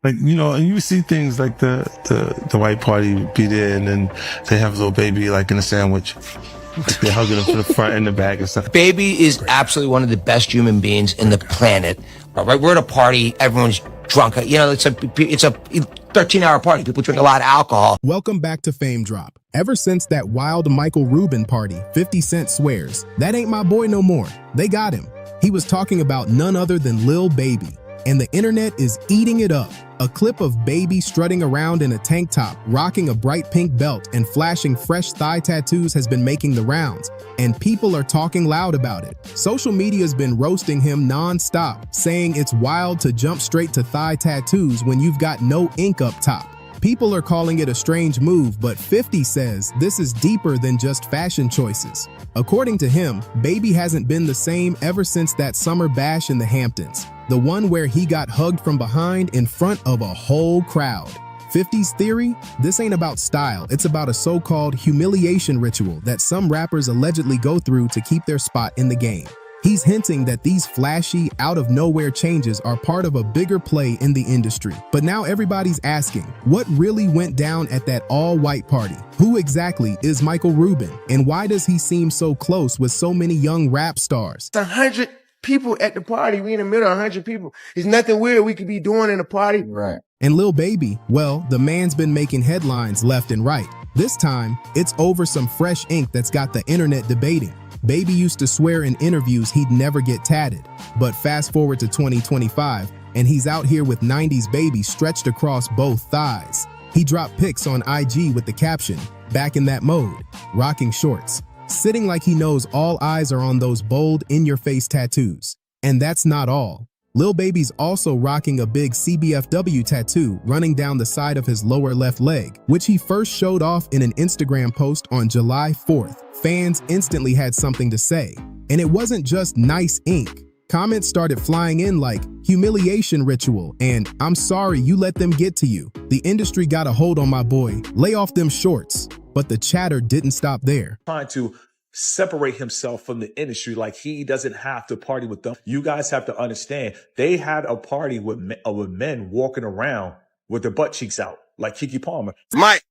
Like, and you see things like the white party be there, and then they have Lil Baby like in a sandwich. Like they're hugging him from the front and the back and stuff. Baby is absolutely one of the best human beings in the planet. All right, we're at a party, everyone's drunk. It's a 13-hour party. People drink a lot of alcohol. Welcome back to Fame Drop. Ever since that wild Michael Rubin party, 50 Cent swears, "That ain't my boy no more." They got him. He was talking about none other than Lil Baby. And the internet is eating it up. A clip of Baby strutting around in a tank top, rocking a bright pink belt and flashing fresh thigh tattoos has been making the rounds, and people are talking loud about it. Social media's been roasting him non-stop, saying it's wild to jump straight to thigh tattoos when you've got no ink up top. People are calling it a strange move, but 50 says this is deeper than just fashion choices. According to him, Baby hasn't been the same ever since that summer bash in the Hamptons, the one where he got hugged from behind in front of a whole crowd. 50's theory? This ain't about style, it's about a so-called humiliation ritual that some rappers allegedly go through to keep their spot in the game. He's hinting that these flashy, out-of-nowhere changes are part of a bigger play in the industry. But now everybody's asking, what really went down at that all-white party? Who exactly is Michael Rubin? And why does he seem so close with so many young rap stars? It's 100 people at the party. We in the middle of 100 people. There's nothing weird we could be doing in a party. Right. And Lil Baby, well, the man's been making headlines left and right. This time, it's over some fresh ink that's got the internet debating. Baby used to swear in interviews he'd never get tatted. But fast forward to 2025, and he's out here with 90s Baby stretched across both thighs. He dropped pics on IG with the caption, "Back in that mode," rocking shorts, sitting like he knows all eyes are on those bold, in-your-face tattoos. And that's not all. Lil Baby's also rocking a big CBFW tattoo running down the side of his lower left leg, which he first showed off in an Instagram post on July 4th. Fans instantly had something to say. And it wasn't just nice ink. Comments started flying in like, "Humiliation ritual," and "I'm sorry you let them get to you. The industry got a hold on my boy. Lay off them shorts." But the chatter didn't stop there. Trying to separate himself from the industry, like he doesn't have to party with them. You guys have to understand, they had a party with men walking around with their butt cheeks out, like Kiki Palmer. Mike.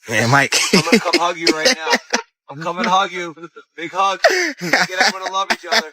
Man, Mike. I'm gonna come hug you right now. I'm coming to hug you. Big hug. Get everyone to love each other.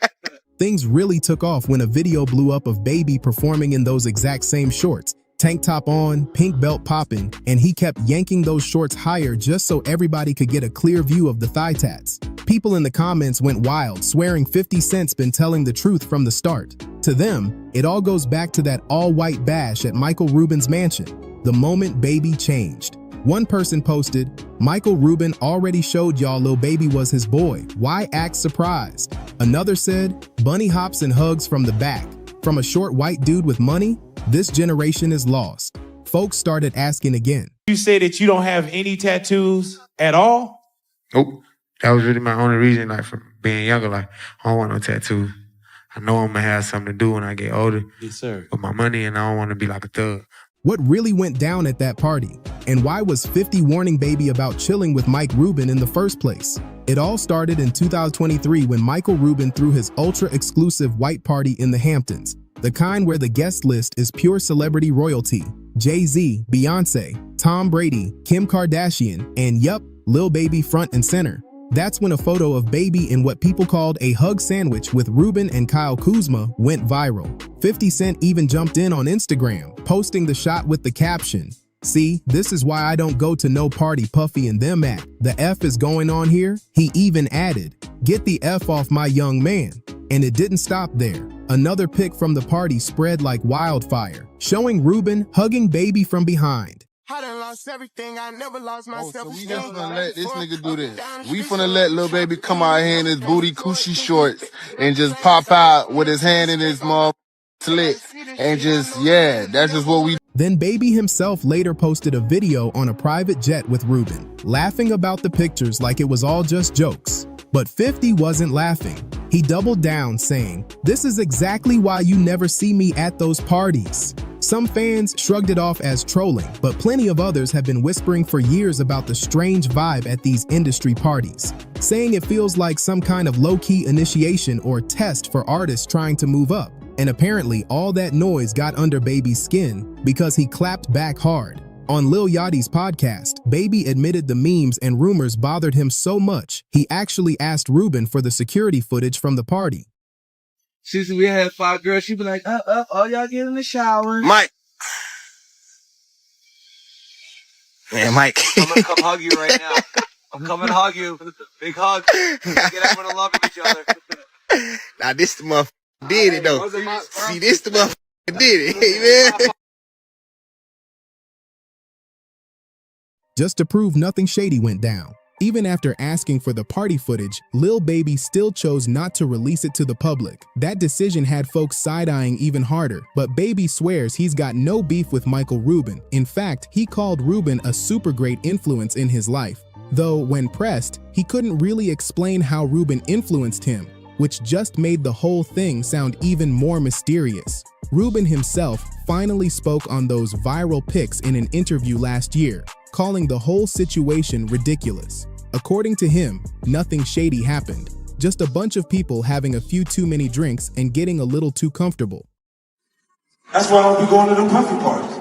Things really took off when a video blew up of Baby performing in those exact same shorts. Tank top on, pink belt popping, and he kept yanking those shorts higher just so everybody could get a clear view of the thigh tats. People in the comments went wild, swearing 50 Cent's been telling the truth from the start. To them, it all goes back to that all-white bash at Michael Rubin's mansion, the moment Baby changed. One person posted, "Michael Rubin already showed y'all Lil Baby was his boy. Why act surprised?" Another said, "Bunny hops and hugs from the back. From a short white dude with money? This generation is lost." Folks started asking again. You say that you don't have any tattoos at all? Nope. That was really my only reason, like, from being younger. Like, I don't want no tattoos. I know I'm gonna have something to do when I get older. Yes, sir. With my money, and I don't want to be like a thug. What really went down at that party? And why was 50 warning Baby about chilling with Mike Rubin in the first place? It all started in 2023 when Michael Rubin threw his ultra-exclusive white party in the Hamptons, the kind where the guest list is pure celebrity royalty. Jay-Z, Beyonce, Tom Brady, Kim Kardashian, and yup, Lil Baby front and center. That's when a photo of Baby in what people called a hug sandwich with Rubin and Kyle Kuzma went viral. 50 Cent even jumped in on Instagram, posting the shot with the caption, "See, this is why I don't go to no party Puffy and them at. The F is going on here." He even added, "Get the F off my young man." And it didn't stop there. Another pic from the party spread like wildfire, showing Rubin hugging Baby from behind. I done lost everything. I never lost myself. So we just gonna let this nigga do this. We finna let Lil Baby come out here in his booty coochie shorts and just pop out with his hand in his mouth slit and just, yeah, that's just what we. Then Baby himself later posted a video on a private jet with Rubin, laughing about the pictures like it was all just jokes. But 50 wasn't laughing. He doubled down, saying, "This is exactly why you never see me at those parties." Some fans shrugged it off as trolling, but plenty of others have been whispering for years about the strange vibe at these industry parties, saying it feels like some kind of low-key initiation or test for artists trying to move up. And apparently all that noise got under Baby's skin because he clapped back hard. On Lil Yachty's podcast, Baby admitted the memes and rumors bothered him so much, he actually asked Ruben for the security footage from the party. Since we had 5 girls, she'd be like, all y'all get in the shower. Mike. Man, Mike. I'm gonna come hug you right now. I'm coming to hug you. Big hug. Get everyone to love each other. Now this the motherfucker did it though. See, this the motherfucker did it, man. Just to prove nothing shady went down. Even after asking for the party footage, Lil Baby still chose not to release it to the public. That decision had folks side-eyeing even harder, but Baby swears he's got no beef with Michael Rubin. In fact, he called Rubin a super great influence in his life. Though, when pressed, he couldn't really explain how Rubin influenced him, which just made the whole thing sound even more mysterious. Rubin himself finally spoke on those viral pics in an interview last year, calling the whole situation ridiculous. According to him, nothing shady happened, just a bunch of people having a few too many drinks and getting a little too comfortable. That's why I don't be going to them puffy parties.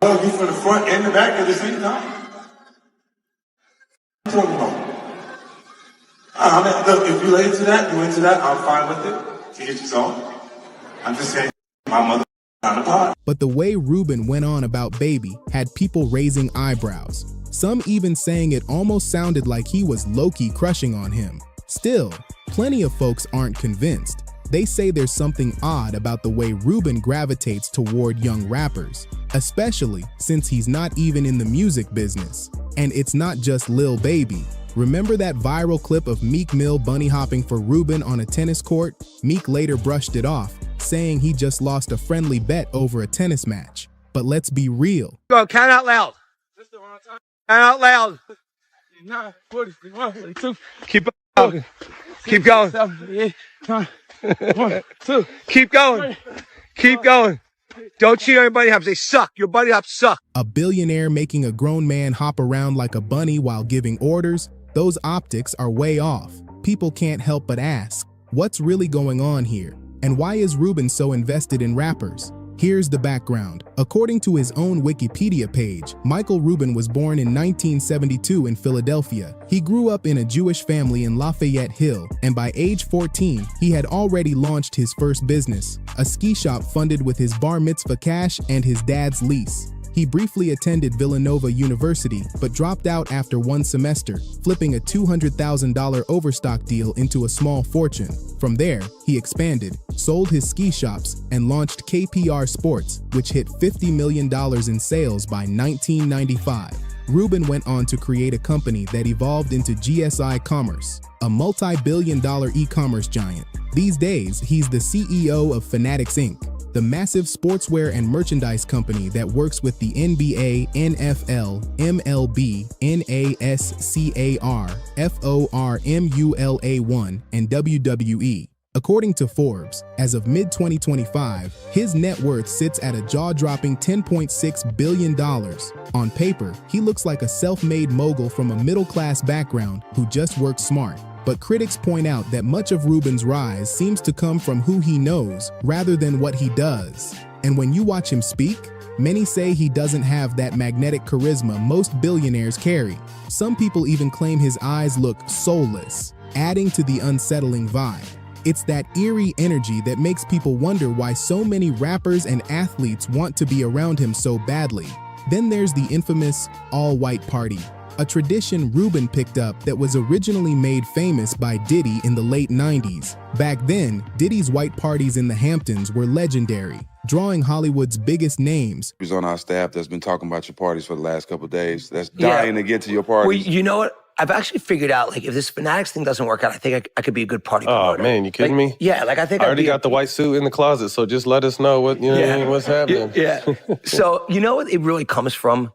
Well, you from the front and the back at the same time. What are you talking about? Look, if you're into that, I'm fine with it. To each his own. I'm just saying, my mother on the pod. But the way Rubin went on about Baby had people raising eyebrows. Some even saying it almost sounded like he was low-key crushing on him. Still, plenty of folks aren't convinced. They say there's something odd about the way Rubin gravitates toward young rappers, especially since he's not even in the music business. And it's not just Lil Baby. Remember that viral clip of Meek Mill bunny hopping for Rubin on a tennis court? Meek later brushed it off, saying he just lost a friendly bet over a tennis match. But let's be real. Go, count out loud. Count out loud. 9, 40, 42. Keep going. Keep going. 1, 2. Keep going. Keep going. Don't cheat on your bunny hops. They suck. Your bunny hops suck. A billionaire making a grown man hop around like a bunny while giving orders? Those optics are way off. People can't help but ask, what's really going on here? And why is Rubin so invested in rappers? Here's the background. According to his own Wikipedia page, Michael Rubin was born in 1972 in Philadelphia. He grew up in a Jewish family in Lafayette Hill, and by age 14, he had already launched his first business, a ski shop funded with his bar mitzvah cash and his dad's lease. He briefly attended Villanova University, but dropped out after 1 semester, flipping a $200,000 overstock deal into a small fortune. From there, he expanded, sold his ski shops, and launched KPR Sports, which hit $50 million in sales by 1995. Rubin went on to create a company that evolved into GSI Commerce, a multi-billion-dollar e-commerce giant. These days, he's the CEO of Fanatics Inc., the massive sportswear and merchandise company that works with the NBA, NFL, MLB, NASCAR, FORMULA1, and WWE. According to Forbes, as of mid-2025, his net worth sits at a jaw-dropping $10.6 billion. On paper, he looks like a self-made mogul from a middle-class background who just works smart. But critics point out that much of Rubin's rise seems to come from who he knows rather than what he does. And when you watch him speak, many say he doesn't have that magnetic charisma most billionaires carry. Some people even claim his eyes look soulless, adding to the unsettling vibe. It's that eerie energy that makes people wonder why so many rappers and athletes want to be around him so badly. Then there's the infamous all-white party, a tradition Rubin picked up that was originally made famous by Diddy in the late 90s. Back then, Diddy's white parties in the Hamptons were legendary, drawing Hollywood's biggest names. Who's on our staff that's been talking about your parties for the last couple of days, that's dying to get to your parties. Well, you know what? I've actually figured out, like, if this Fanatics thing doesn't work out, I think I could be a good party promoter. Oh, man, you kidding me? Yeah, like, I think I already got the white suit in the closet, so just let us know what, you know what I mean, what's happening. Yeah. So, you know what it really comes from?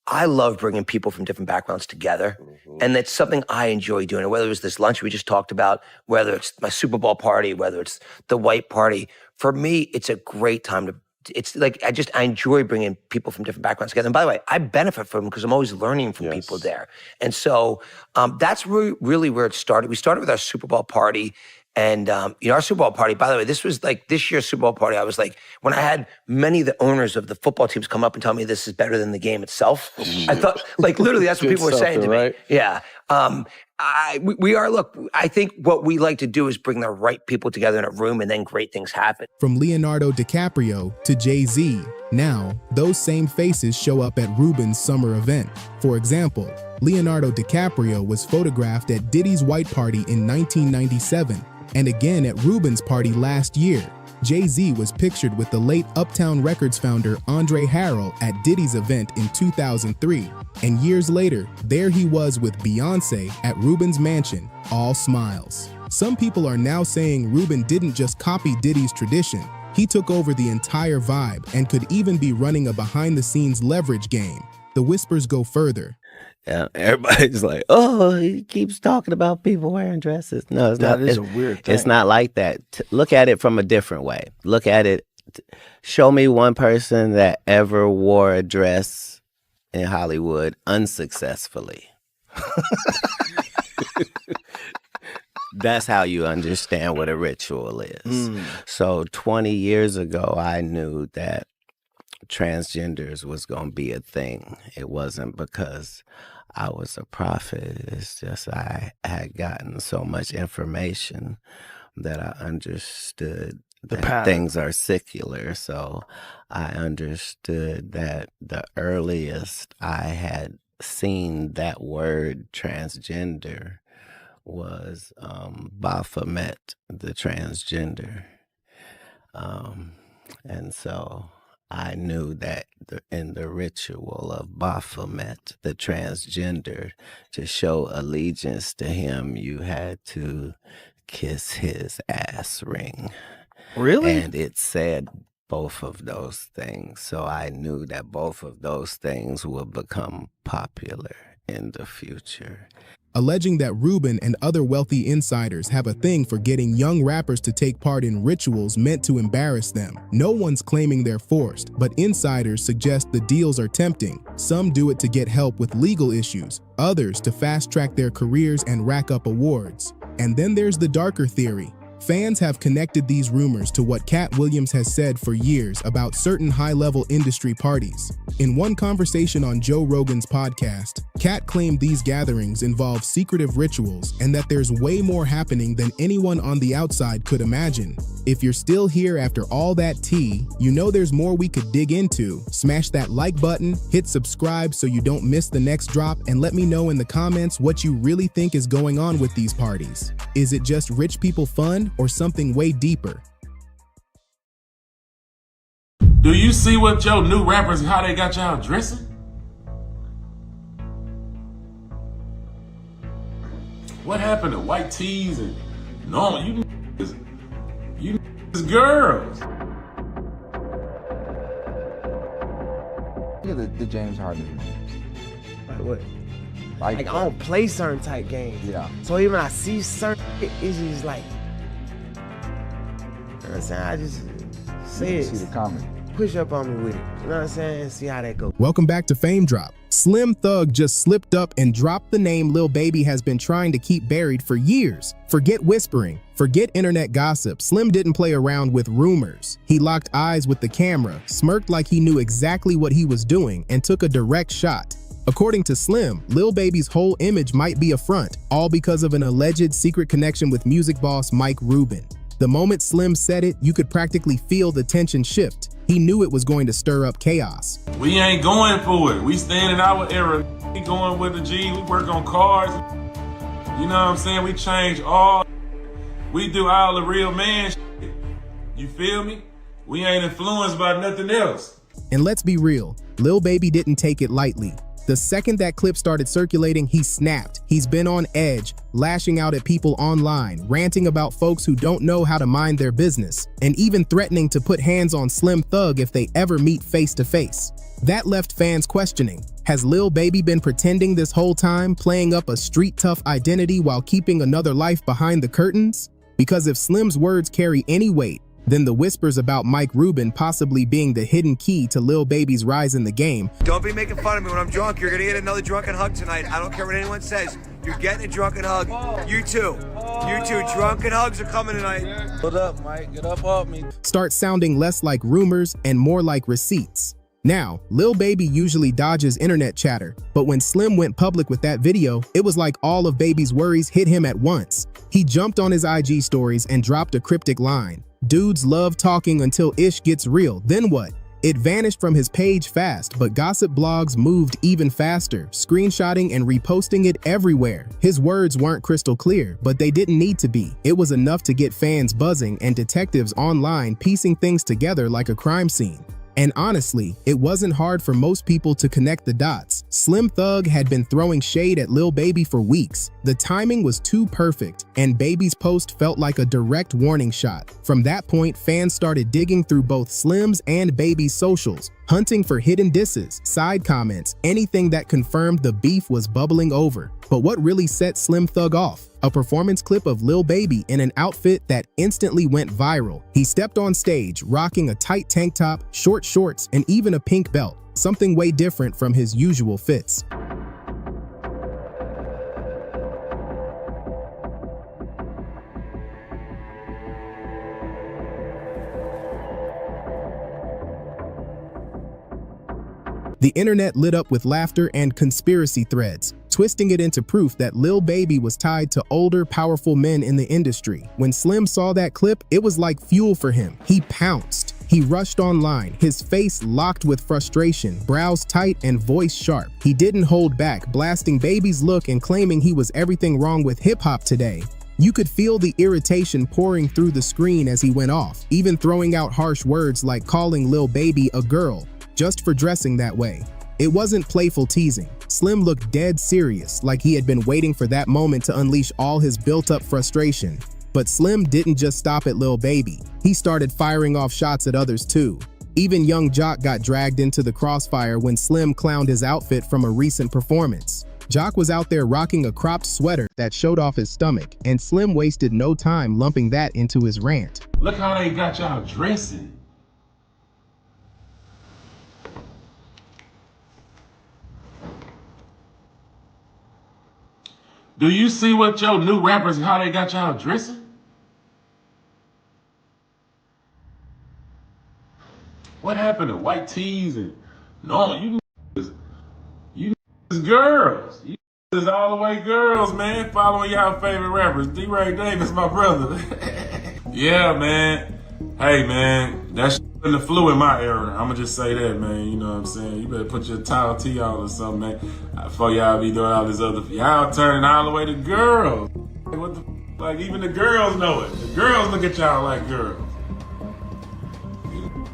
I love bringing people from different backgrounds together. And that's something I enjoy doing. Whether it's this lunch we just talked about, whether it's my Super Bowl party, whether it's the white party. For me, it's a great time it's like I enjoy bringing people from different backgrounds together. And by the way, I benefit from them because I'm always learning from people there. And so that's really where it started. We started with our Super Bowl party. And, our Super Bowl party, by the way, this was like this year's Super Bowl party. I was like, when I had many of the owners of the football teams come up and tell me this is better than the game itself, I thought, like, literally, that's what people were saying to me. Yeah. I think what we like to do is bring the right people together in a room and then great things happen. From Leonardo DiCaprio to Jay-Z, now those same faces show up at Ruben's summer event. For example, Leonardo DiCaprio was photographed at Diddy's white party in 1997 and again at Ruben's party last year. Jay-Z was pictured with the late Uptown Records founder Andre Harrell at Diddy's event in 2003. And years later, there he was with Beyonce at Ruben's mansion, all smiles. Some people are now saying Ruben didn't just copy Diddy's tradition, he took over the entire vibe and could even be running a behind-the-scenes leverage game. The whispers go further. Yeah, everybody's like, oh, he keeps talking about people wearing dresses. No, it's not. That is a weird thing. It's not like that. Look at it from a different way. Look at it. Show me one person that ever wore a dress in Hollywood unsuccessfully. That's how you understand what a ritual is. So 20 years ago, I knew that transgenders was going to be a thing. It wasn't because I was a prophet. It's just I had gotten so much information that I understood that things are secular. So I understood that the earliest I had seen that word transgender was Baphomet, the transgender. And so I knew that in the ritual of Baphomet, the transgender, to show allegiance to him, you had to kiss his ass ring. Really? And it said both of those things. So I knew that both of those things would become popular in the future. Alleging that Ruben and other wealthy insiders have a thing for getting young rappers to take part in rituals meant to embarrass them. No one's claiming they're forced, but insiders suggest the deals are tempting. Some do it to get help with legal issues, others to fast-track their careers and rack up awards. And then there's the darker theory. Fans have connected these rumors to what Cat Williams has said for years about certain high-level industry parties. In one conversation on Joe Rogan's podcast, Cat claimed these gatherings involve secretive rituals and that there's way more happening than anyone on the outside could imagine. If you're still here after all that tea, you know there's more we could dig into. Smash that like button, hit subscribe so you don't miss the next drop, and let me know in the comments what you really think is going on with these parties. Is it just rich people fun or something way deeper? Do you see what your new rappers, how they got y'all dressing? What happened to white tees and normal? You girls. Look at the James Harden. Like what? Like I don't play certain type games. Yeah. So even when I see certain, it's just like, you know what I'm saying? I just say it. See the comment. Push up on me with it. You know what I'm saying? See how that goes. Welcome back to Fame Drop. Slim Thug just slipped up and dropped the name Lil Baby has been trying to keep buried for years. Forget whispering, forget internet gossip. Slim didn't play around with rumors. He locked eyes with the camera, smirked like he knew exactly what he was doing, and took a direct shot. According to Slim, Lil Baby's whole image might be a front, all because of an alleged secret connection with music boss Mike Rubin. The moment Slim said it, you could practically feel the tension shift. He knew it was going to stir up chaos. We ain't going for it. We stand in our era. We going with the G. We work on cars. You know what I'm saying? We change all. We do all the real man shit. You feel me? We ain't influenced by nothing else. And let's be real, Lil Baby didn't take it lightly. The second that clip started circulating, he snapped. He's been on edge, lashing out at people online, ranting about folks who don't know how to mind their business, and even threatening to put hands on Slim Thug if they ever meet face to face. That left fans questioning, has Lil Baby been pretending this whole time, playing up a street tough identity while keeping another life behind the curtains? Because if Slim's words carry any weight, Then the whispers about Mike Rubin possibly being the hidden key to Lil Baby's rise in the game. Don't be making fun of me when I'm drunk. You're gonna get another drunken hug tonight. I don't care what anyone says. You're getting a drunken hug. You too. You too. Drunken hugs are coming tonight. Get up, Mike. Get up off me. Start sounding less like rumors and more like receipts. Now, Lil Baby usually dodges internet chatter, but when Slim went public with that video, it was like all of Baby's worries hit him at once. He jumped on his IG stories and dropped a cryptic line. Dudes love talking until ish gets real, then what? It vanished from his page fast, but gossip blogs moved even faster, screenshotting and reposting it everywhere. His words weren't crystal clear, but they didn't need to be. It was enough to get fans buzzing and detectives online piecing things together like a crime scene. And honestly, it wasn't hard for most people to connect the dots. Slim Thug had been throwing shade at Lil Baby for weeks. The timing was too perfect, and Baby's post felt like a direct warning shot. From that point, fans started digging through both Slim's and Baby's socials, hunting for hidden disses, side comments, anything that confirmed the beef was bubbling over. But what really set Slim Thug off? A performance clip of Lil Baby in an outfit that instantly went viral. He stepped on stage rocking a tight tank top, short shorts, and even a pink belt, something way different from his usual fits. The internet lit up with laughter and conspiracy threads, twisting it into proof that Lil Baby was tied to older, powerful men in the industry. When Slim saw that clip, it was like fuel for him. He pounced. He rushed online, his face locked with frustration, brows tight and voice sharp. He didn't hold back, blasting Baby's look and claiming he was everything wrong with hip-hop today. You could feel the irritation pouring through the screen as he went off, even throwing out harsh words like calling Lil Baby a girl, just for dressing that way. It wasn't playful teasing. Slim looked dead serious, like he had been waiting for that moment to unleash all his built-up frustration. But Slim didn't just stop at Lil Baby. He started firing off shots at others too. Even young Jock got dragged into the crossfire when Slim clowned his outfit from a recent performance. Jock was out there rocking a cropped sweater that showed off his stomach, and Slim wasted no time lumping that into his rant. Look how they got y'all dressing. Do you see what your new rappers, how they got y'all dressing? What happened to white tees and no, you girls. You is all the way girls, man. Following y'all favorite rappers. D-Ray Davis, my brother. Yeah, man. Hey, man, that's in the flu in my era. I'ma just say that, man. You know what I'm saying? You better put your towel tee on or something, man. Before y'all be doing all this other, y'all turning all the way to girls. What the, like even the girls know it. The girls look at y'all like girls.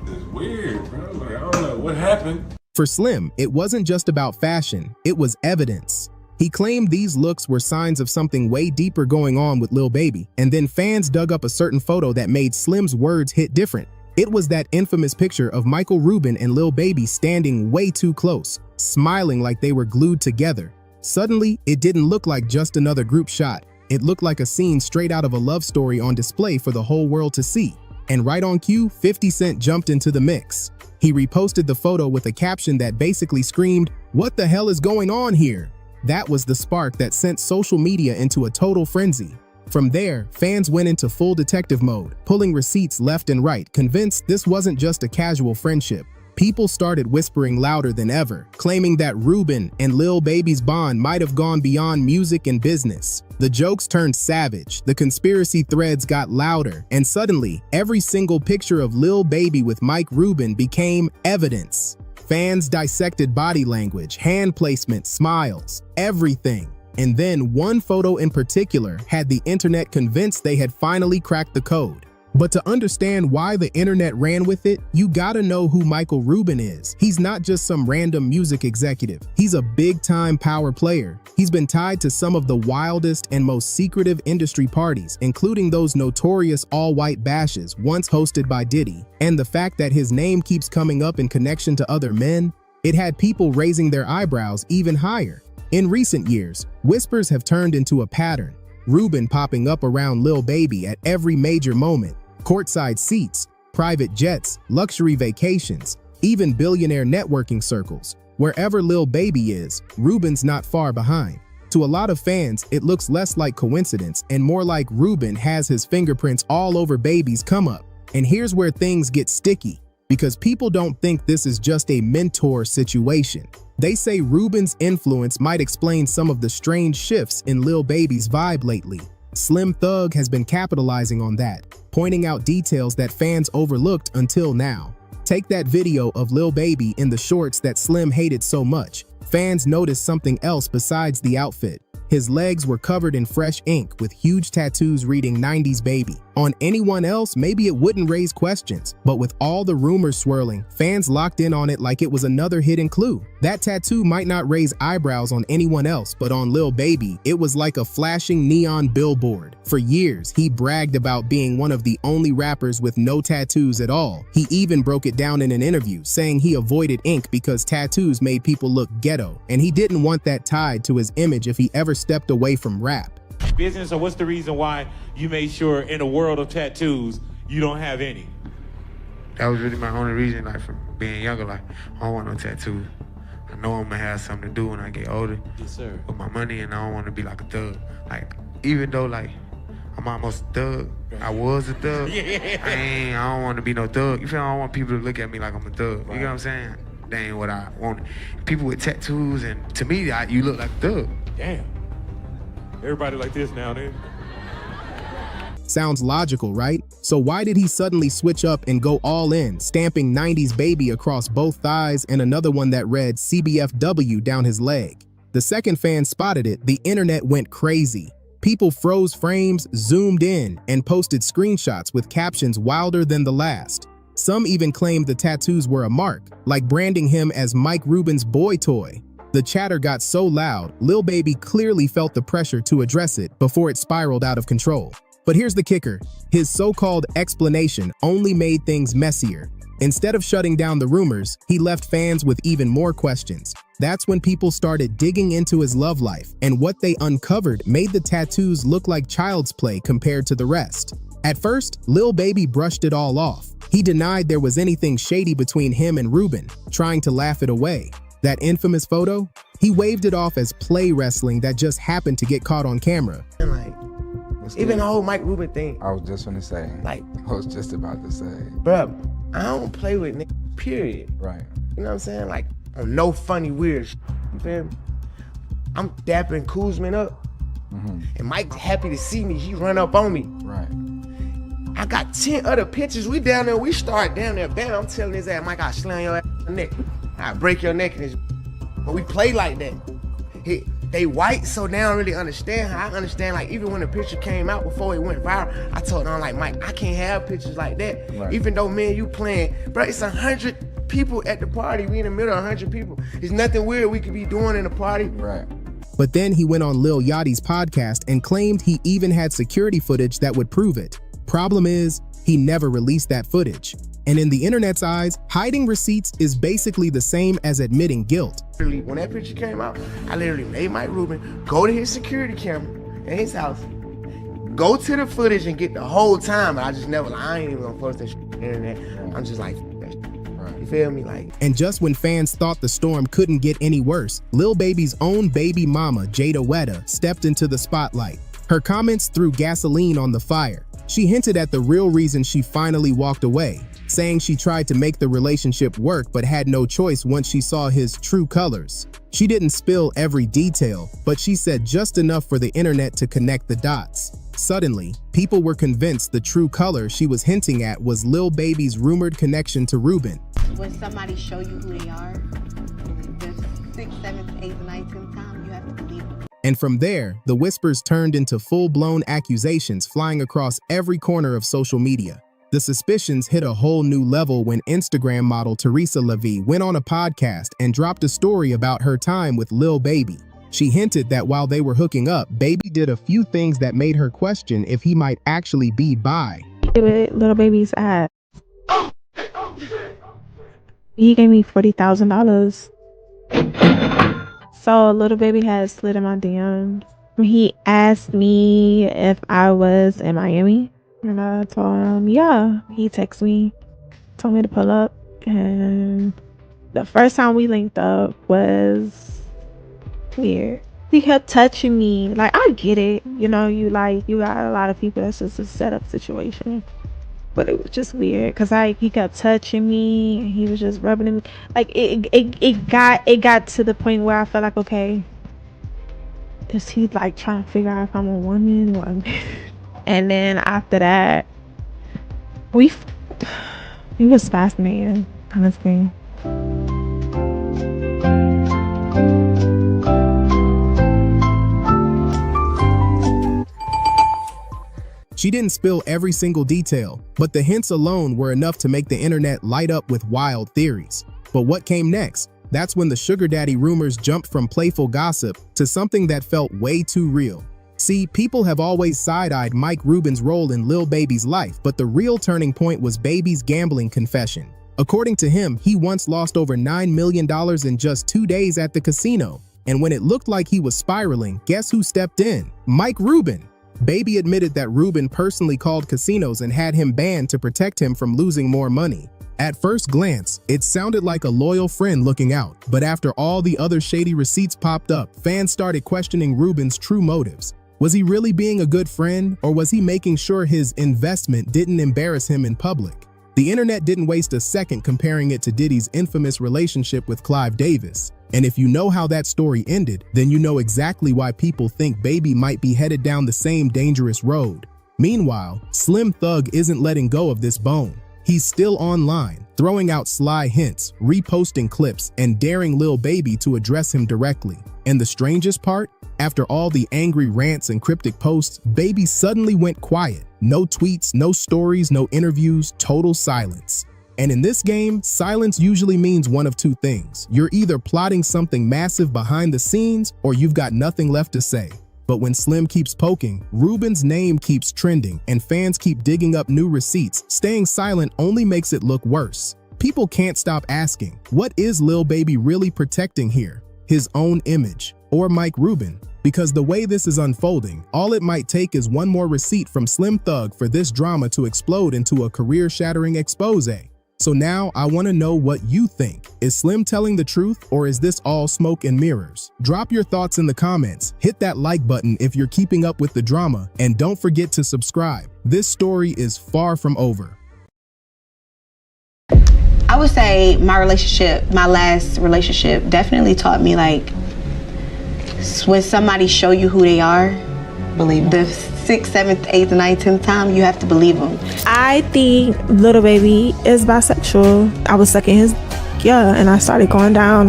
It's weird, bro. Like, I don't know what happened. For Slim, it wasn't just about fashion, it was evidence. He claimed these looks were signs of something way deeper going on with Lil Baby, and then fans dug up a certain photo that made Slim's words hit different. It was that infamous picture of Michael Rubin and Lil Baby standing way too close, smiling like they were glued together. Suddenly, it didn't look like just another group shot. It looked like a scene straight out of a love story on display for the whole world to see. And right on cue, 50 Cent jumped into the mix. He reposted the photo with a caption that basically screamed, "What the hell is going on here?" That was the spark that sent social media into a total frenzy. From there, fans went into full detective mode, pulling receipts left and right, convinced this wasn't just a casual friendship. People started whispering louder than ever, claiming that Rubin and Lil Baby's bond might have gone beyond music and business. The jokes turned savage, the conspiracy threads got louder, and suddenly, every single picture of Lil Baby with Mike Rubin became evidence. Fans dissected body language, hand placement, smiles, everything. And then one photo in particular had the internet convinced they had finally cracked the code. But to understand why the internet ran with it, you gotta know who Michael Rubin is. He's not just some random music executive. He's a big-time power player. He's been tied to some of the wildest and most secretive industry parties, including those notorious all-white bashes once hosted by Diddy. And the fact that his name keeps coming up in connection to other men, it had people raising their eyebrows even higher. In recent years, whispers have turned into a pattern. Rubin popping up around Lil Baby at every major moment. Courtside seats, private jets, luxury vacations, even billionaire networking circles. Wherever Lil Baby is, Ruben's not far behind. To a lot of fans, it looks less like coincidence and more like Ruben has his fingerprints all over Baby's come up. And here's where things get sticky, because people don't think this is just a mentor situation. They say Ruben's influence might explain some of the strange shifts in Lil Baby's vibe lately. Slim Thug has been capitalizing on that, pointing out details that fans overlooked until now. Take that video of Lil Baby in the shorts that Slim hated so much. Fans noticed something else besides the outfit. His legs were covered in fresh ink with huge tattoos reading 90s Baby. On anyone else, maybe it wouldn't raise questions, but with all the rumors swirling, fans locked in on it like it was another hidden clue. That tattoo might not raise eyebrows on anyone else, but on Lil Baby, it was like a flashing neon billboard. For years, he bragged about being one of the only rappers with no tattoos at all. He even broke it down in an interview, saying he avoided ink because tattoos made people look ghetto, and he didn't want that tied to his image if he ever stepped away from rap. Business, or what's the reason why you made sure in the world of tattoos you don't have any? That was really my only reason, like, from being younger, like, I don't want no tattoo. I know I'm gonna have something to do when I get older. Yes, sir. With my money, and I don't want to be like a thug. Like, even though, like, I'm almost a thug, I was a thug. I don't want to be no thug. You feel? I don't want people to look at me like I'm a thug. You know what I'm saying? That ain't what I want. People with tattoos, and to me, you look like a thug. Damn. Everybody like this now, then. Sounds logical, right? So why did he suddenly switch up and go all in, stamping 90s Baby across both thighs and another one that read CBFW down his leg? The second fan spotted it, the internet went crazy. People froze frames, zoomed in, and posted screenshots with captions wilder than the last. Some even claimed the tattoos were a mark, like branding him as Mike Ruben's boy toy. The chatter got so loud, Lil Baby clearly felt the pressure to address it before it spiraled out of control. But here's the kicker. His so-called explanation only made things messier. Instead of shutting down the rumors, he left fans with even more questions. That's when people started digging into his love life, and what they uncovered made the tattoos look like child's play compared to the rest. At first, Lil Baby brushed it all off. He denied there was anything shady between him and Ruben, trying to laugh it away. That infamous photo? He waved it off as play wrestling that just happened to get caught on camera. Like, even the whole Mike Ruben thing. I was just gonna say. Like, I was just about to say. Bruh, I don't play with niggas, period. Right. You know what I'm saying? Like, on no funny weird shit. You feel me? I'm dapping Kuzman up. And Mike's happy to see me. He run up on me. Right. I got 10 other pictures. We down there, we start down there. Bam, I'm telling his ass, Mike, I'll slam your ass in the neck. I break your neck in this. But we play like that. They white, so they don't really understand how I understand. Like, even when the picture came out before it went viral, I told them, like, Mike, I can't have pictures like that. Right. Even though me and you playing, bro, it's 100 people at the party. We in the middle of 100 people. There's nothing weird we could be doing in the party. Right. But then he went on Lil Yachty's podcast and claimed he even had security footage that would prove it. Problem is, he never released that footage. And in the internet's eyes, hiding receipts is basically the same as admitting guilt. When that picture came out, I literally made Mike Ruben go to his security camera in his house, go to the footage and get the whole time. But I just never, I ain't even gonna post that shit on the internet. I'm just like, that shit. You feel me? Like. And just when fans thought the storm couldn't get any worse, Lil Baby's own baby mama, Jayda, stepped into the spotlight. Her comments threw gasoline on the fire. She hinted at the real reason she finally walked away, saying she tried to make the relationship work but had no choice once she saw his true colors. She didn't spill every detail, but she said just enough for the internet to connect the dots. Suddenly, people were convinced the true color she was hinting at was Lil Baby's rumored connection to Ruben. When somebody show you who they are, the 6th, 7th, 8th, 9th, 10th time, you have to believe them. And from there, the whispers turned into full-blown accusations flying across every corner of social media. The suspicions hit a whole new level when Instagram model Teresa Levy went on a podcast and dropped a story about her time with Lil Baby. She hinted that while they were hooking up, Baby did a few things that made her question if he might actually be bi. Lil Baby's ass. He gave me $40,000. So Lil Baby has slid in my DMs. He asked me if I was in Miami. And I told him, yeah. He texted me, told me to pull up. And the first time we linked up was weird. He kept touching me. Like, I get it. You know, you got a lot of people that's just a setup situation. But it was just weird because he kept touching me and he was just rubbing me. Like it got to the point where I felt like, okay, is he like trying to figure out if I'm a woman or and then after that we was fascinating, honestly. She didn't spill every single detail, but the hints alone were enough to make the internet light up with wild theories. But what came next? That's when the sugar daddy rumors jumped from playful gossip to something that felt way too real. See, people have always side-eyed Mike Rubin's role in Lil Baby's life, but the real turning point was Baby's gambling confession. According to him, he once lost over $9 million in just 2 days at the casino. And when it looked like he was spiraling, guess who stepped in? Mike Rubin. Baby admitted that Rubin personally called casinos and had him banned to protect him from losing more money. At first glance, it sounded like a loyal friend looking out, but after all the other shady receipts popped up, fans started questioning Rubin's true motives. Was he really being a good friend, or was he making sure his investment didn't embarrass him in public? The internet didn't waste a second comparing it to Diddy's infamous relationship with Clive Davis. And if you know how that story ended, then you know exactly why people think Baby might be headed down the same dangerous road. Meanwhile, Slim Thug isn't letting go of this bone. He's still online, throwing out sly hints, reposting clips, and daring Lil Baby to address him directly. And the strangest part? After all the angry rants and cryptic posts, Baby suddenly went quiet. No tweets, no stories, no interviews, total silence. And in this game, silence usually means one of two things. You're either plotting something massive behind the scenes, or you've got nothing left to say. But when Slim keeps poking, Rubin's name keeps trending, and fans keep digging up new receipts, staying silent only makes it look worse. People can't stop asking, what is Lil Baby really protecting here? His own image, or Mike Rubin? Because the way this is unfolding, all it might take is one more receipt from Slim Thug for this drama to explode into a career-shattering expose. So now I want to know what you think. Is Slim telling the truth, or is this all smoke and mirrors? Drop your thoughts in the comments, hit that like button if you're keeping up with the drama, and don't forget to subscribe. This story is far from over. I would say my last relationship definitely taught me, like, when somebody show you who they are, believe them. The 6th, 7th, 8th, 9th, 10th time, you have to believe them. I think Lil Baby is bisexual. I was sucking his, and I started going down.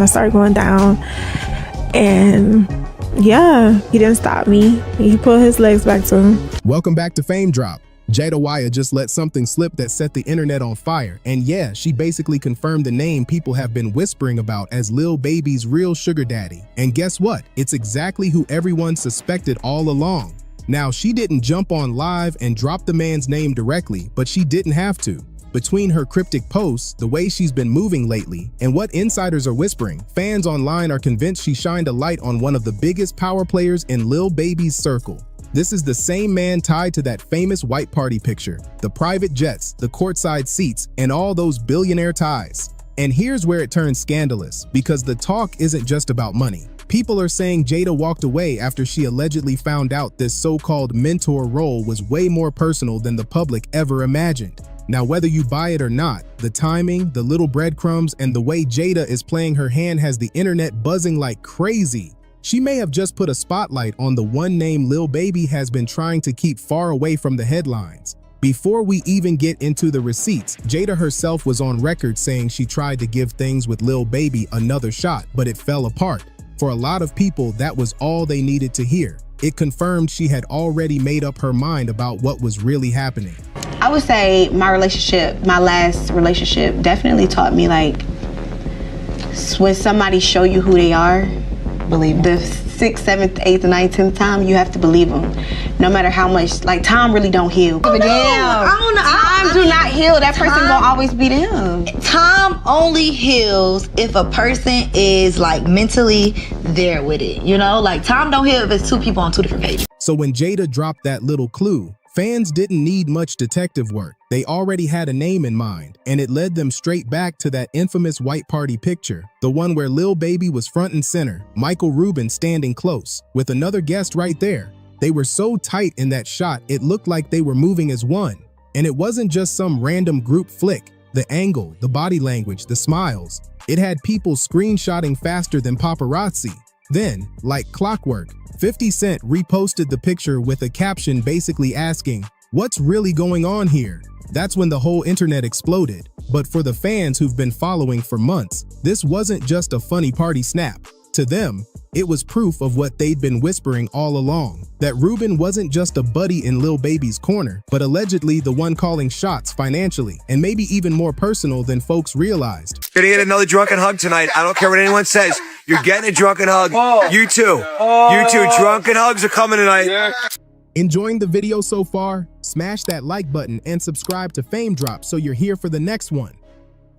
And yeah, he didn't stop me. He put his legs back to him. Welcome back to Fame Drop. Jayda just let something slip that set the internet on fire. And yeah, she basically confirmed the name people have been whispering about as Lil Baby's real sugar daddy. And guess what? It's exactly who everyone suspected all along. Now, she didn't jump on live and drop the man's name directly, but she didn't have to. Between her cryptic posts, the way she's been moving lately, and what insiders are whispering, fans online are convinced she shined a light on one of the biggest power players in Lil Baby's circle. This is the same man tied to that famous white party picture, the private jets, the courtside seats, and all those billionaire ties. And here's where it turns scandalous, because the talk isn't just about money. People are saying Jayda walked away after she allegedly found out this so-called mentor role was way more personal than the public ever imagined. Now, whether you buy it or not, the timing, the little breadcrumbs, and the way Jayda is playing her hand has the internet buzzing like crazy. She may have just put a spotlight on the one name Lil Baby has been trying to keep far away from the headlines. Before we even get into the receipts, Jayda herself was on record saying she tried to give things with Lil Baby another shot, but it fell apart. For a lot of people, that was all they needed to hear. It confirmed she had already made up her mind about what was really happening. I would say my last relationship definitely taught me, like, when somebody show you who they are, believe them. The 6th, 7th, 8th, 9th, 10th time, you have to believe them. No matter how much, like, time really don't heal. I don't know. Time do not heal. That person gonna always be them. Time only heals if a person is, like, mentally there with it, you know? Like, time don't heal if it's two people on two different pages. So when Jayda dropped that little clue, Fans didn't need much detective work. They already had a name in mind, and it led them straight back to that infamous white party picture, the one where Lil Baby was front and center, Michael Rubin standing close, with another guest right there. They were so tight in that shot, it looked like they were moving as one. And it wasn't just some random group flick. The angle, the body language, the smiles. It had people screenshotting faster than paparazzi. Then, like clockwork, 50 Cent reposted the picture with a caption basically asking, "What's really going on here?" That's when the whole internet exploded. But for the fans who've been following for months, this wasn't just a funny party snap. To them, it was proof of what they'd been whispering all along, that Rubin wasn't just a buddy in Lil Baby's corner, but allegedly the one calling shots financially, and maybe even more personal than folks realized. Gonna get another drunken hug tonight. I don't care what anyone says. You're getting a drunken hug. You too. You too. Drunken hugs are coming tonight. Enjoying the video so far? Smash that like button and subscribe to Fame Drop so you're here for the next one.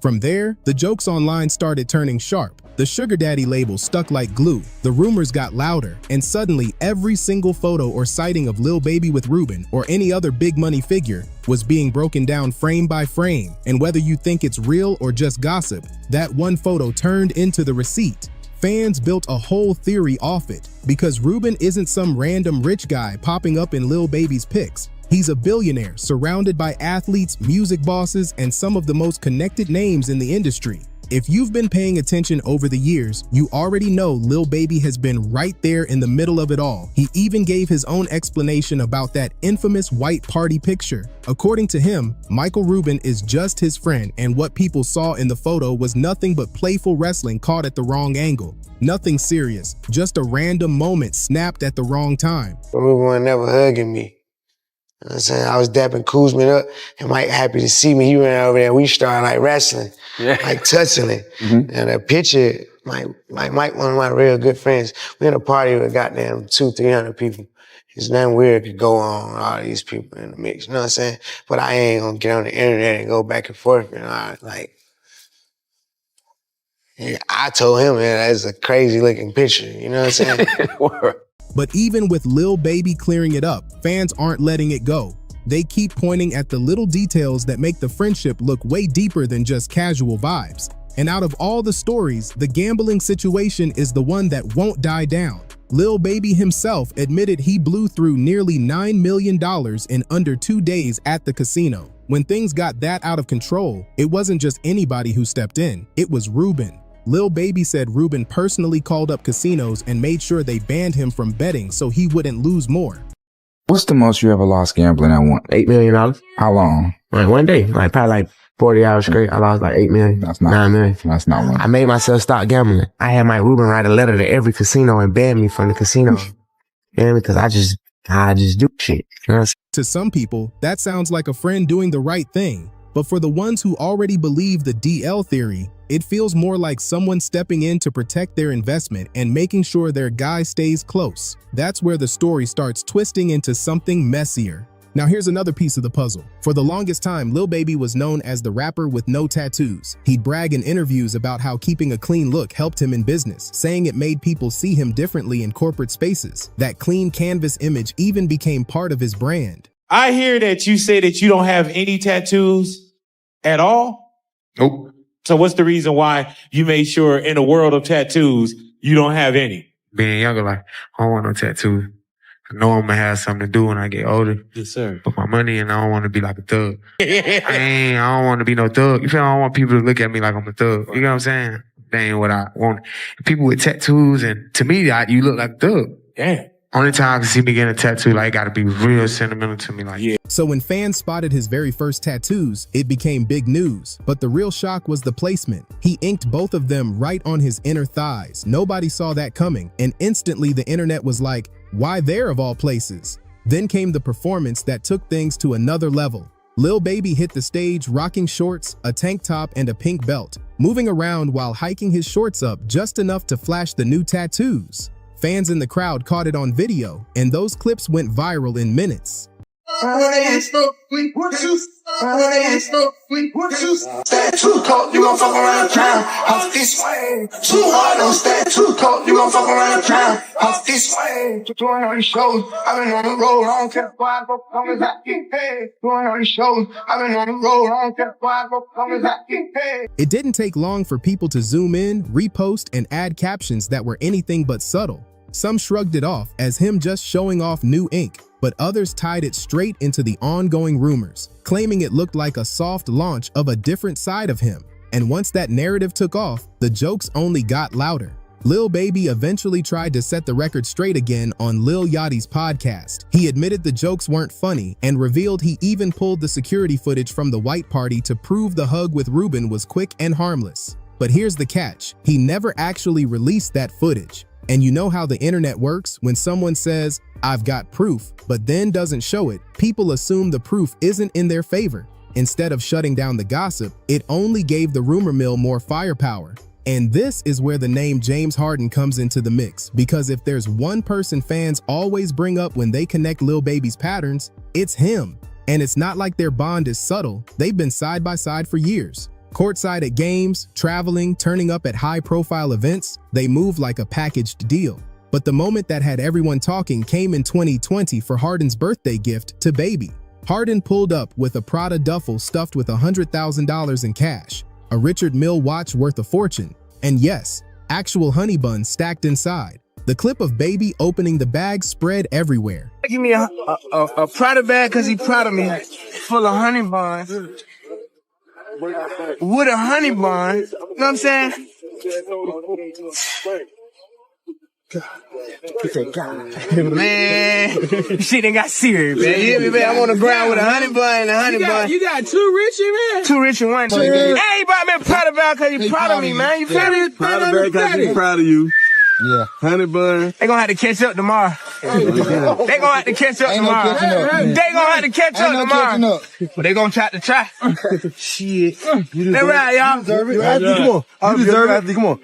From there, the jokes online started turning sharp. The sugar daddy label stuck like glue. The rumors got louder, and suddenly every single photo or sighting of Lil Baby with Rubin or any other big money figure was being broken down frame by frame. And whether you think it's real or just gossip, that one photo turned into the receipt. Fans built a whole theory off it, because Rubin isn't some random rich guy popping up in Lil Baby's pics. He's a billionaire surrounded by athletes, music bosses, and some of the most connected names in the industry. If you've been paying attention over the years, you already know Lil Baby has been right there in the middle of it all. He even gave his own explanation about that infamous white party picture. According to him, Michael Rubin is just his friend, and what people saw in the photo was nothing but playful wrestling caught at the wrong angle. Nothing serious, just a random moment snapped at the wrong time. Rubin was never hugging me. You know what I'm saying? I was dapping Kuzman up, and Mike happy to see me. He ran over there, we started like wrestling, like touching it. And a picture, Mike, one of my real good friends, we in a party with goddamn 200-300 people. There's nothing weird could go on, all these people in the mix, you know what I'm saying? But I ain't gonna get on the internet and go back and forth and all, like, yeah, I told him, man, that's a crazy looking picture, you know what I'm saying? But even with Lil Baby clearing it up, fans aren't letting it go. They keep pointing at the little details that make the friendship look way deeper than just casual vibes. And out of all the stories, the gambling situation is the one that won't die down. Lil Baby himself admitted he blew through nearly $9 million in under 2 days at the casino. When things got that out of control, it wasn't just anybody who stepped in, it was Rubin. Lil Baby said Rubin personally called up casinos and made sure they banned him from betting so he wouldn't lose more. What's the most you ever lost gambling at once? $8 million. How long? Like one day, like probably like 40 hours straight. I lost like $8 million. That's not 9 million. That's not one. I made myself stop gambling. I had Mike Rubin write a letter to every casino and ban me from the casino. You know, because I just do shit. You know what I'm saying? To some people, that sounds like a friend doing the right thing. But for the ones who already believe the DL theory, it feels more like someone stepping in to protect their investment and making sure their guy stays close. That's where the story starts twisting into something messier. Now here's another piece of the puzzle. For the longest time, Lil Baby was known as the rapper with no tattoos. He'd brag in interviews about how keeping a clean look helped him in business, saying it made people see him differently in corporate spaces. That clean canvas image even became part of his brand. I hear that you say that you don't have any tattoos at all? Nope. So what's the reason why you made sure in a world of tattoos, you don't have any? Being younger, like, I don't want no tattoos. I know I'm gonna have something to do when I get older. Yes, sir. Put my money in, I don't want to be like a thug. I don't want to be no thug. You feel me? I don't want people to look at me like I'm a thug. You know what I'm saying? That ain't what I want. People with tattoos, and to me, you look like a thug. Yeah. Only time I can see me getting a tattoo, like, it gotta be real sentimental to me. Like, yeah. So when fans spotted his very first tattoos, it became big news. But the real shock was the placement. He inked both of them right on his inner thighs. Nobody saw that coming, and instantly the internet was like, why there of all places? Then came the performance that took things to another level. Lil Baby hit the stage rocking shorts, a tank top, and a pink belt, moving around while hiking his shorts up just enough to flash the new tattoos. Fans in the crowd caught it on video, and those clips went viral in minutes. Stand too cold, you gon' fuck around town. Off this way, too hard, don't stand too cold, you gon' fuck around town. Off this way, doing all these shows, I've been on the road, I don't care why I go come as I get paid. Doing all these shows, I've been on the road, I don't care why I go come as I get paid. It didn't take long for people to zoom in, repost, and add captions that were anything but subtle. Some shrugged it off as him just showing off new ink, but others tied it straight into the ongoing rumors, claiming it looked like a soft launch of a different side of him. And once that narrative took off, the jokes only got louder. Lil Baby eventually tried to set the record straight again on Lil Yachty's podcast. He admitted the jokes weren't funny and revealed he even pulled the security footage from the white party to prove the hug with Ruben was quick and harmless. But here's the catch, he never actually released that footage. And you know how the internet works? When someone says, "I've got proof," but then doesn't show it, people assume the proof isn't in their favor. Instead of shutting down the gossip, it only gave the rumor mill more firepower. And this is where the name James Harden comes into the mix, because if there's one person fans always bring up when they connect Lil Baby's patterns, it's him. And it's not like their bond is subtle, they've been side by side for years. Courtside at games, traveling, turning up at high-profile events, they move like a packaged deal. But the moment that had everyone talking came in 2020 for Harden's birthday gift to Baby. Harden pulled up with a Prada duffel stuffed with $100,000 in cash, a Richard Mille watch worth a fortune, and yes, actual honey buns stacked inside. The clip of Baby opening the bag spread everywhere. Give me a Prada bag because he proud of me, full of honey buns. With a honey bun, you know what I'm saying? Man, shit ain't got serious, man. You hear me, man? I'm on the ground with a honey bun and a honey bun. You got two Richie, man? Two rich and one. Hey, he brought me a Prada bag because he proud of me, man. You feel me? Prada bag because he's proud of you. Yeah. Honey bun. They gonna have to catch up tomorrow. They gonna have to catch up tomorrow. They gonna have to catch up tomorrow. But they gonna try to try. Shit. They right, y'all. You come on. You deserve it. Come on.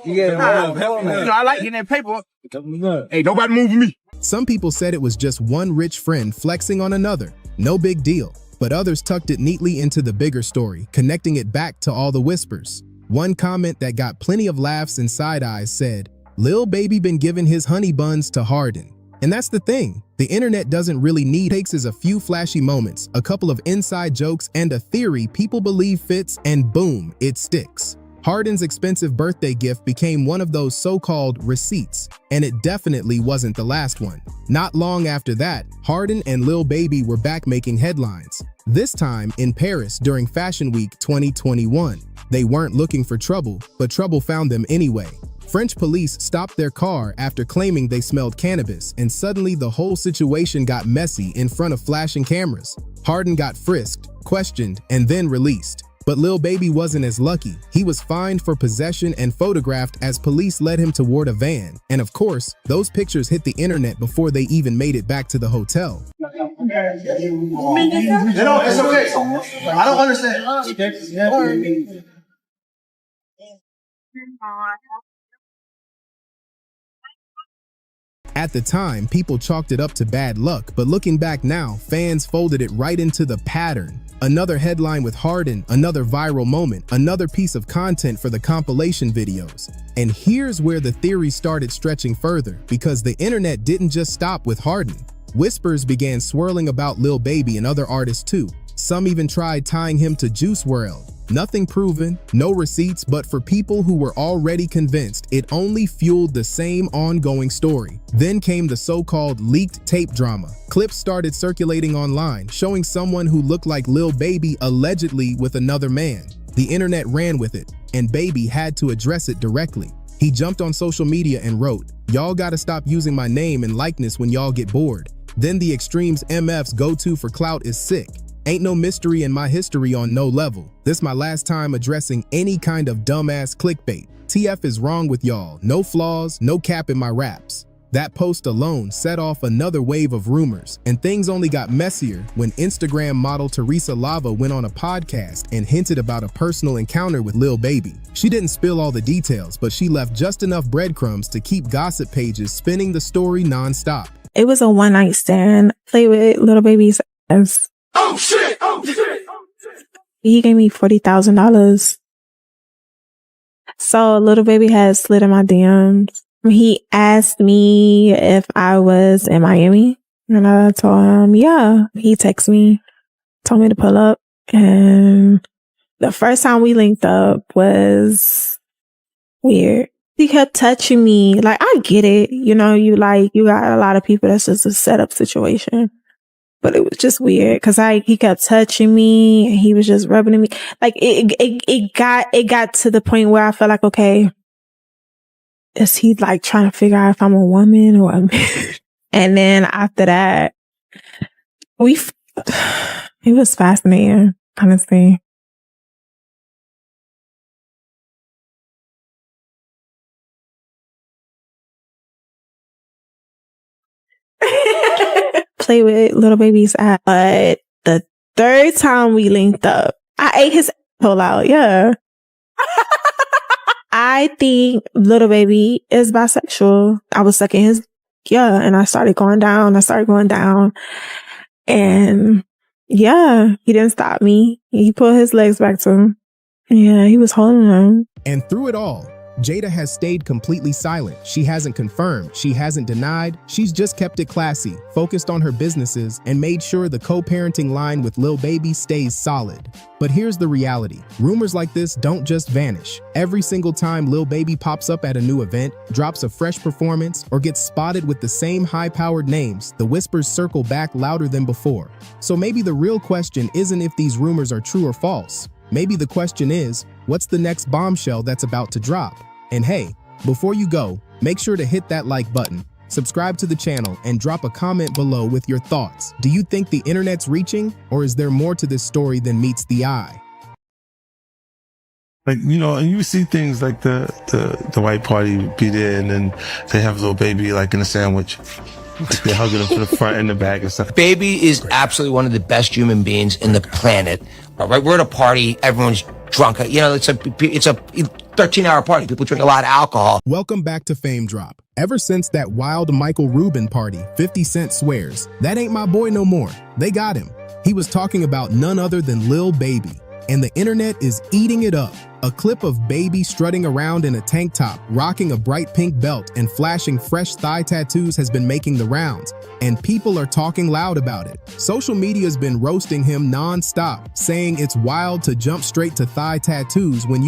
You know, I like getting that paper. Hey, nobody move me. Some people said it was just one rich friend flexing on another. No big deal. But others tucked it neatly into the bigger story, connecting it back to all the whispers. One comment that got plenty of laughs and side eyes said, "Lil Baby been giving his honey buns to Harden." And that's the thing. The internet doesn't really need takes as a few flashy moments, a couple of inside jokes, and a theory people believe fits, and boom, it sticks. Harden's expensive birthday gift became one of those so-called receipts, and it definitely wasn't the last one. Not long after that, Harden and Lil Baby were back making headlines. This time in Paris during Fashion Week 2021. They weren't looking for trouble, but trouble found them anyway. French police stopped their car after claiming they smelled cannabis, and suddenly the whole situation got messy in front of flashing cameras. Harden got frisked, questioned, and then released. But Lil Baby wasn't as lucky. He was fined for possession and photographed as police led him toward a van. And of course, those pictures hit the internet before they even made it back to the hotel. It's okay. I don't understand. At the time, people chalked it up to bad luck, but looking back now, fans folded it right into the pattern. Another headline with Harden, another viral moment, another piece of content for the compilation videos. And here's where the theory started stretching further, because the internet didn't just stop with Harden. Whispers began swirling about Lil Baby and other artists too. Some even tried tying him to Juice WRLD. Nothing proven, no receipts, but for people who were already convinced, it only fueled the same ongoing story. Then came the so-called leaked tape drama. Clips started circulating online, showing someone who looked like Lil Baby allegedly with another man. The internet ran with it, and Baby had to address it directly. He jumped on social media and wrote, "Y'all gotta stop using my name and likeness when y'all get bored." Then the extremes MF's go-to for clout is sick. Ain't no mystery in my history on no level. This my last time addressing any kind of dumbass clickbait. TF is wrong with y'all. No flaws, no cap in my raps. That post alone set off another wave of rumors, and things only got messier when Instagram model Teresa Lava went on a podcast and hinted about a personal encounter with Lil Baby. She didn't spill all the details, but she left just enough breadcrumbs to keep gossip pages spinning the story non-stop. It was a one night stand. Play with Lil Baby's ass. Oh shit! Oh shit! He gave me $40,000. So Lil Baby had slid in my DMs. He asked me if I was in Miami. And I told him, yeah. He texted me, told me to pull up. And the first time we linked up was weird. He kept touching me. Like, I get it. You know, you got a lot of people that's just a setup situation. But it was just weird because he kept touching me and he was just rubbing me. Like it got to the point where I felt like, okay, is he like trying to figure out if I'm a woman or a man? And then after that, it was fascinating, honestly. Play with Lil Baby's ass. But the third time we linked up, I ate his asshole out. Yeah. I think Lil Baby is bisexual. I was sucking his, and I started going down. And yeah, he didn't stop me. He put his legs back to him. Yeah, he was holding them. And through it all, Jayda has stayed completely silent. She hasn't confirmed, she hasn't denied, she's just kept it classy, focused on her businesses, and made sure the co-parenting line with Lil Baby stays solid. But here's the reality. Rumors like this don't just vanish. Every single time Lil Baby pops up at a new event, drops a fresh performance, or gets spotted with the same high-powered names, the whispers circle back louder than before. So maybe the real question isn't if these rumors are true or false. Maybe the question is, what's the next bombshell that's about to drop? And hey, before you go, make sure to hit that like button, subscribe to the channel, and drop a comment below with your thoughts. Do you think the internet's reaching, or is there more to this story than meets the eye? Like, you know, and you see things like the white party be there and then they have Lil Baby like in a sandwich. They're hugging him from the front and the back and stuff. Baby is absolutely one of the best human beings in the planet. Right? We're at a party, everyone's drunk. You know, it's a 13-hour party. People drink a lot of alcohol. Welcome back to Fame Drop. Ever since that wild Michael Rubin party, 50 Cent swears, that ain't my boy no more. They got him. He was talking about none other than Lil Baby. And the internet is eating it up. A clip of Baby strutting around in a tank top, rocking a bright pink belt, and flashing fresh thigh tattoos has been making the rounds. And people are talking loud about it. Social media's been roasting him non-stop, saying it's wild to jump straight to thigh tattoos when you